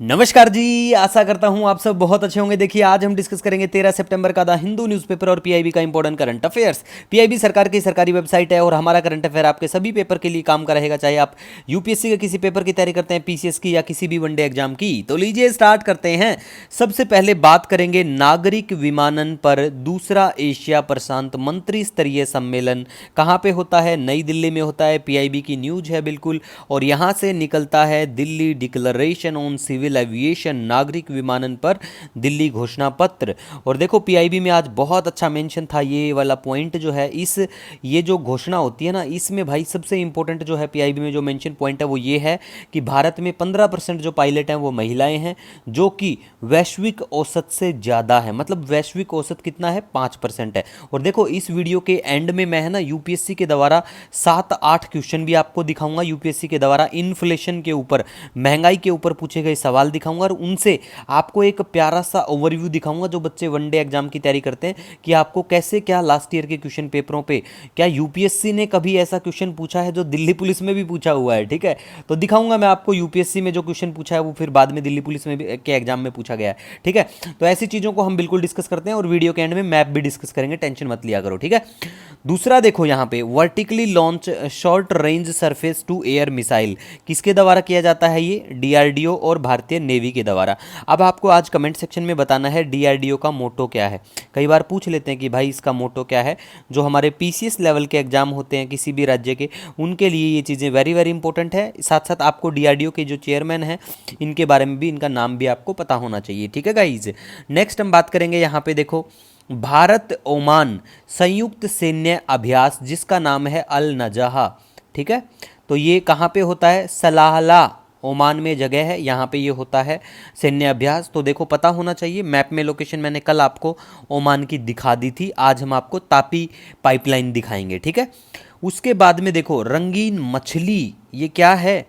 नमस्कार जी, आशा करता हूँ आप सब बहुत अच्छे होंगे। देखिए, आज हम डिस्कस करेंगे 13 सितंबर का द हिंदू न्यूज़पेपर और पीआईबी का इंपॉर्टेंट करंट अफेयर्स। पीआईबी सरकार की सरकारी वेबसाइट है और हमारा करंट अफेयर आपके सभी पेपर के लिए काम का रहेगा, चाहे आप यूपीएससी के किसी पेपर की तैयारी करते हैं, पीसीएस की या किसी भी वनडे एग्जाम की। तो लीजिए स्टार्ट करते हैं। सबसे पहले बात करेंगे नागरिक विमानन पर दूसरा एशिया प्रशांत मंत्री स्तरीय सम्मेलन कहाँ पे होता है? नई दिल्ली में होता है। पीआईबी की न्यूज है बिल्कुल, और यहाँ से निकलता है Delhi declaration on civil aviation, नागरिक विमानन पर दिल्ली घोषणा पत्र। और देखो, पीआईबी में आज बहुत अच्छा मेंशन था, ये वाला पॉइंट जो है, इस ये जो घोषणा होती है ना, इसमें भाई सबसे इंपॉर्टेंट जो है पीआईबी में जो मेंशन पॉइंट है वो ये है कि भारत में 15% जो पायलट हैं वो महिलाएं हैं, जो कि वैश्विक औसत से ज़्यादा है। मतलब वैश्विक औसत कितना है? 5% है। और देखो, इस वीडियो के एंड में मैं है ना यूपीएससी के द्वारा 7-8 क्वेश्चन भी आपको दिखाऊंगा, यूपीएससी के द्वारा इन्फ्लेशन के ऊपर, महंगाई के ऊपर पूछे गए सवाल दिखाऊंगा, और उनसे आपको एक प्यारा सा ओवरव्यू दिखाऊंगा जो बच्चे वनडे एग्जाम की तैयारी करते हैं, कि आपको कैसे क्या लास्ट ईयर के क्वेश्चन पेपरों पे क्या यूपीएससी ने कभी ऐसा क्वेश्चन पूछा है जो दिल्ली पुलिस में भी पूछा हुआ है। ठीक है, तो दिखाऊंगा मैं आपको यूपीएससी में जो क्वेश्चन पूछा है वो फिर बाद में दिल्ली पुलिस में भी के एग्जाम में पूछा गया है। ठीक है, तो ऐसी चीज़ों को हम बिल्कुल डिस्कस करते हैं, और वीडियो के एंड में मैप भी डिस्कस करेंगे, टेंशन मत लिया करो। ठीक है, दूसरा देखो यहाँ पे, vertically launch short range surface to air missile किसके द्वारा किया जाता है? ये डीआरडीओ और भारतीय नेवी के द्वारा। अब आपको आज कमेंट सेक्शन में बताना है डीआरडीओ का मोटो क्या है। कई बार पूछ लेते हैं कि भाई इसका मोटो क्या है। जो हमारे पीसीएस लेवल के एग्जाम होते हैं किसी भी राज्य के, उनके लिए ये चीज़ें वेरी वेरी इंपॉर्टेंट है। साथ साथ आपको डीआरडीओ के जो चेयरमैन हैं इनके बारे में भी, इनका नाम भी आपको पता होना चाहिए। ठीक है गाइज, नेक्स्ट हम बात करेंगे यहाँ पे, देखो, भारत ओमान संयुक्त सैन्य अभ्यास जिसका नाम है अल नजहा। ठीक है, तो ये कहाँ पे होता है? सलाहला ओमान में जगह है, यहाँ पे ये होता है सैन्य अभ्यास। तो देखो, पता होना चाहिए। मैप में लोकेशन मैंने कल आपको ओमान की दिखा दी थी, आज हम आपको तापी पाइपलाइन दिखाएंगे। ठीक है, उसके बाद में देखो, रंगीन मछली, ये क्या है?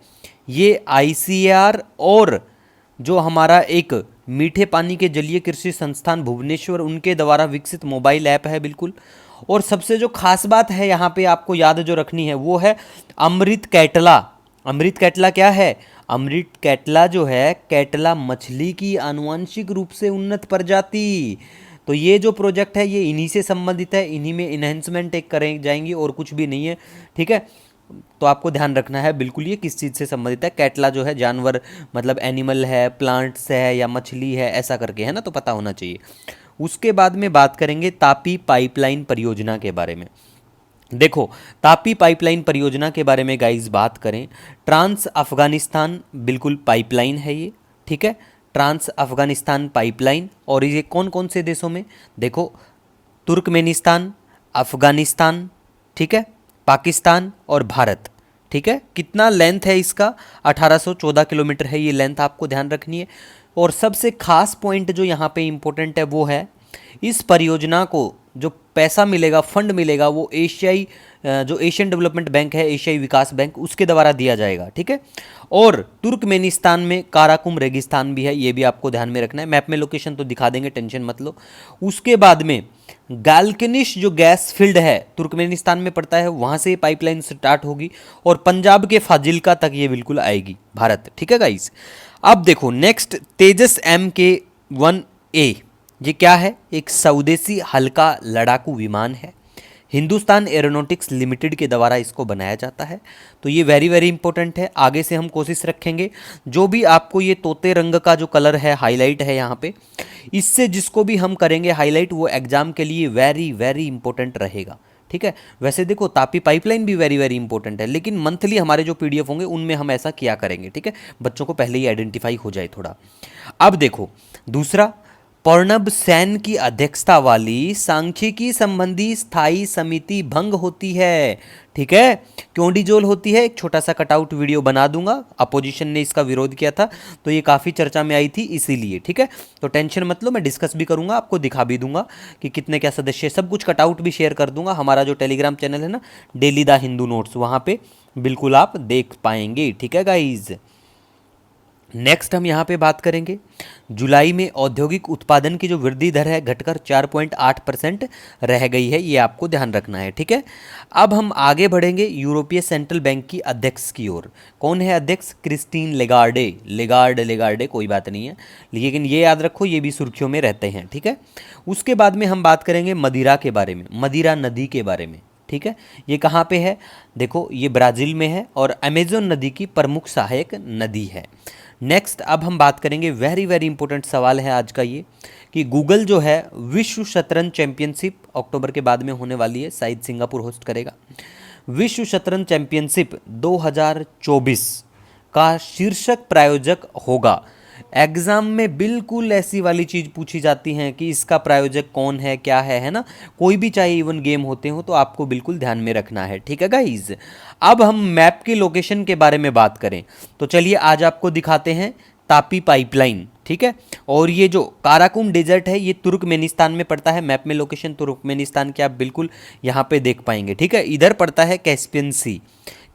ये आईसीएआर और जो हमारा एक मीठे पानी के जलीय कृषि संस्थान भुवनेश्वर, उनके द्वारा विकसित मोबाइल ऐप है बिल्कुल। और सबसे जो खास बात है यहाँ पे आपको याद जो रखनी है वो है अमृत कैटला। अमृत कैटला क्या है? अमृत कैटला जो है, कैटला मछली की आनुवंशिक रूप से उन्नत प्रजाति। तो ये जो प्रोजेक्ट है ये इन्हीं से संबंधित है, इन्हीं में इन्हेंसमेंट एक करें जाएंगी और कुछ भी नहीं है। ठीक है, तो आपको ध्यान रखना है बिल्कुल ये किस चीज़ से संबंधित है। कैटला जो है जानवर, मतलब एनिमल है, प्लांट्स है या मछली है, ऐसा करके है ना, तो पता होना चाहिए। उसके बाद में बात करेंगे तापी पाइपलाइन परियोजना के बारे में। देखो, तापी पाइपलाइन परियोजना के बारे में गाइस बात करें, ट्रांस अफगानिस्तान बिल्कुल पाइपलाइन है ये। ठीक है, ट्रांस अफगानिस्तान पाइपलाइन, और ये कौन कौन से देशों में? देखो, तुर्कमेनिस्तान, अफगानिस्तान, ठीक है, पाकिस्तान और भारत। ठीक है, कितना लेंथ है इसका? 1814 किलोमीटर है ये लेंथ, आपको ध्यान रखनी है। और सबसे खास पॉइंट जो यहाँ पे इंपॉर्टेंट है वो है, इस परियोजना को जो पैसा मिलेगा, फंड मिलेगा, वो एशियाई जो एशियन डेवलपमेंट बैंक है, एशियाई विकास बैंक, उसके द्वारा दिया जाएगा। ठीक है, और तुर्कमेनिस्तान में काराकुम रेगिस्तान भी है, ये भी आपको ध्यान में रखना है। मैप में लोकेशन तो दिखा देंगे, टेंशन मत लो। उसके बाद में गाल्कनिश जो गैस फील्ड है तुर्कमेनिस्तान में पड़ता है, वहाँ से पाइपलाइन स्टार्ट होगी और पंजाब के फाजिल्का तक ये बिल्कुल आएगी, भारत। ठीक है गाइस, अब देखो नेक्स्ट, तेजस MK-1A, ये क्या है? एक स्वदेशी हल्का लड़ाकू विमान है, हिंदुस्तान एरोनॉटिक्स लिमिटेड के द्वारा इसको बनाया जाता है। तो ये वेरी वेरी इंपॉर्टेंट है। आगे से हम कोशिश रखेंगे जो भी आपको ये तोते रंग का जो कलर है, हाईलाइट है यहाँ पे, इससे जिसको भी हम करेंगे हाईलाइट, वो एग्जाम के लिए वेरी वेरी इंपॉर्टेंट रहेगा। ठीक है, वैसे देखो, तापी पाइपलाइन भी वेरी वेरी इंपॉर्टेंट है, लेकिन मंथली हमारे जो पीडीएफ होंगे उनमें हम ऐसा किया करेंगे। ठीक है, बच्चों को पहले ही आइडेंटिफाई हो जाए थोड़ा। अब देखो, दूसरा, प्रणब सेन की अध्यक्षता वाली सांख्यिकी संबंधी स्थायी समिति भंग होती है। ठीक है, क्यों डिजोल होती है? एक छोटा सा कटआउट वीडियो बना दूंगा, अपोजिशन ने इसका विरोध किया था तो ये काफ़ी चर्चा में आई थी इसीलिए। ठीक है, तो टेंशन मत लो, मैं डिस्कस भी करूंगा, आपको दिखा भी दूंगा कि कितने क्या सदस्य, सब कुछ कटआउट भी शेयर कर दूंगा। हमारा जो टेलीग्राम चैनल है ना, डेली द हिंदू नोट्स, वहाँ पे बिल्कुल आप देख पाएंगे। ठीक है गाइज, नेक्स्ट हम यहाँ पे बात करेंगे जुलाई में औद्योगिक उत्पादन की जो वृद्धि दर है घटकर 4.8% रह गई है, ये आपको ध्यान रखना है, ठीक है। अब हम आगे बढ़ेंगे यूरोपीय सेंट्रल बैंक की अध्यक्ष की ओर। कौन है अध्यक्ष? क्रिस्टीन लेगार्डे। लेगार्डे कोई बात नहीं है, लेकिन ये याद रखो ये भी सुर्खियों में रहते हैं, ठीक है। उसके बाद में हम बात करेंगे मदिरा के बारे में, मदिरा नदी के बारे में, ठीक है। ये कहाँ पे है? देखो ये ब्राज़ील में है और अमेजोन नदी की प्रमुख सहायक नदी है। नेक्स्ट अब हम बात करेंगे, वेरी वेरी इंपॉर्टेंट सवाल है आज का ये, कि गूगल जो है विश्व शतरंज चैंपियनशिप अक्टूबर के बाद में होने वाली है, शायद सिंगापुर होस्ट करेगा। विश्व शतरंज चैंपियनशिप 2024 का शीर्षक प्रायोजक होगा। एग्जाम में बिल्कुल ऐसी वाली चीज़ पूछी जाती हैं कि इसका प्रायोजक कौन है, क्या है ना। कोई भी चाहे इवन गेम होते हो तो आपको बिल्कुल ध्यान में रखना है, ठीक है गाइज। अब हम मैप की लोकेशन के बारे में बात करें तो चलिए आज आपको दिखाते हैं तापी पाइपलाइन, ठीक है। और ये जो काराकुम डेजर्ट है ये तुर्कमेनिस्तान में पड़ता है। मैप में लोकेशन तुर्कमेनिस्तान के आप बिल्कुल यहाँ पे देख पाएंगे, ठीक है। इधर पड़ता है कैस्पियन सी।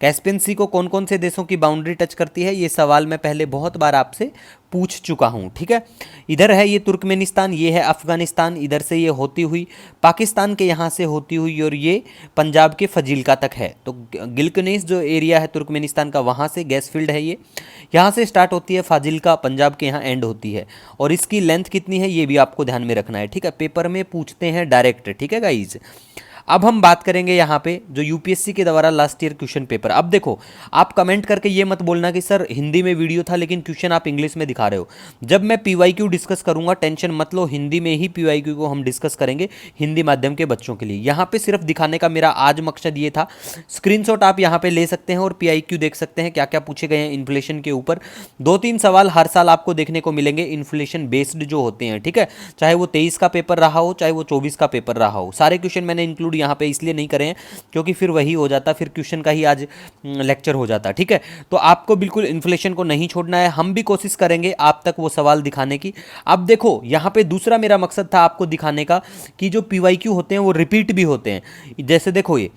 कैस्पियन सी को कौन कौन से देशों की बाउंड्री टच करती है, ये सवाल मैं पहले बहुत बार आपसे पूछ चुका हूँ, ठीक है। इधर है ये तुर्कमेनिस्तान, ये है अफगानिस्तान, इधर से ये होती हुई पाकिस्तान के यहाँ से होती हुई और ये पंजाब के फजीलका तक है। तो गिलकनेस जो एरिया है तुर्कमेनिस्तान का, वहाँ से गैस फील्ड है ये, यहाँ से स्टार्ट होती है, फाजिलका पंजाब के यहाँ एंड होती है। और इसकी लेंथ कितनी है ये भी आपको ध्यान में रखना है, ठीक है। पेपर में पूछते हैं डायरेक्ट, ठीक है गाइज। अब हम बात करेंगे यहाँ पे जो यूपीएससी के द्वारा लास्ट ईयर क्वेश्चन पेपर। अब देखो आप कमेंट करके ये मत बोलना कि सर हिंदी में वीडियो था लेकिन क्वेश्चन आप इंग्लिश में दिखा रहे हो। जब मैं पीवाईक्यू डिस्कस करूंगा टेंशन मत लो, हिंदी में ही पीवाईक्यू को हम डिस्कस करेंगे हिंदी माध्यम के बच्चों के लिए। यहाँ पे सिर्फ दिखाने का मेरा आज मकसद ये था। स्क्रीनशॉट आप यहाँ पे ले सकते हैं और पीआईक्यू देख सकते हैं क्या क्या पूछे गए हैं इन्फ्लेशन के ऊपर। 2-3 सवाल हर साल आपको देखने को मिलेंगे इन्फ्लेशन बेस्ड जो होते हैं, ठीक है। चाहे वो 23 का पेपर रहा हो चाहे वो 24 का पेपर रहा हो, सारे क्वेश्चन मैंने इंक्लूड यहाँ पे इसलिए नहीं करें क्योंकि फिर वही हो जाता, फिर क्वेश्चन का ही आज लेक्चर हो जाता, ठीक है। तो आपको बिल्कुल इन्फ्लेशन को नहीं छोड़ना है, हम भी कोशिश करेंगे आप तक वो सवाल दिखाने की। अब देखो यहाँ पे दूसरा मेरा मकसद था आपको दिखाने का कि जो पीवाईक्यू होते हैं वो रिपीट भी होते हैं। जैसे देखो ये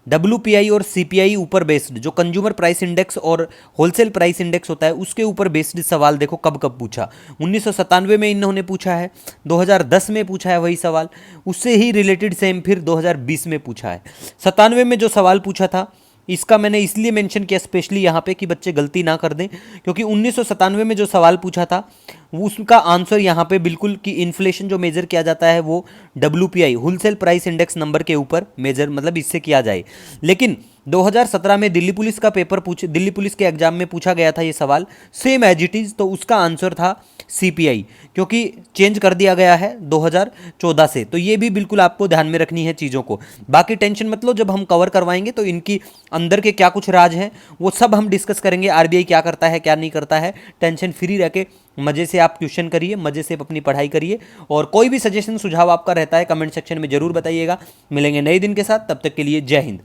WPI और CPI ऊपर बेस्ड जो कंज्यूमर प्राइस इंडेक्स और होलसेल प्राइस इंडेक्स होता है उसके ऊपर बेस्ड सवाल देखो कब कब पूछा। 1997 में इन्होंने पूछा है, 2010 में पूछा है वही सवाल, उससे ही रिलेटेड सेम फिर 2020 में पूछा है। 97 में जो सवाल पूछा था इसका मैंने इसलिए मेंशन किया स्पेशली यहाँ पे कि बच्चे गलती ना कर दें, क्योंकि 1997 में जो सवाल पूछा था उसका आंसर यहाँ पे बिल्कुल कि इन्फ्लेशन जो मेजर किया जाता है वो WPI wholesale price index number के ऊपर मेजर मतलब इससे किया जाए। लेकिन 2017 में दिल्ली पुलिस के एग्जाम में पूछा गया था ये सवाल सेम एज इट इज, तो उसका आंसर था CPI, क्योंकि चेंज कर दिया गया है 2014 से। तो ये भी बिल्कुल आपको ध्यान में रखनी है चीज़ों को। बाकी टेंशन मत लो, जब हम कवर करवाएंगे तो इनकी अंदर के क्या कुछ राज हैं वो सब हम डिस्कस करेंगे। RBI क्या करता है क्या नहीं करता है, टेंशन फ्री रह के मज़े से आप क्वेश्चन करिए, मज़े से अपनी पढ़ाई करिए। और कोई भी सजेशन सुझाव आपका रहता है कमेंट सेक्शन में जरूर बताइएगा। मिलेंगे नए दिन के साथ, तब तक के लिए जय हिंद।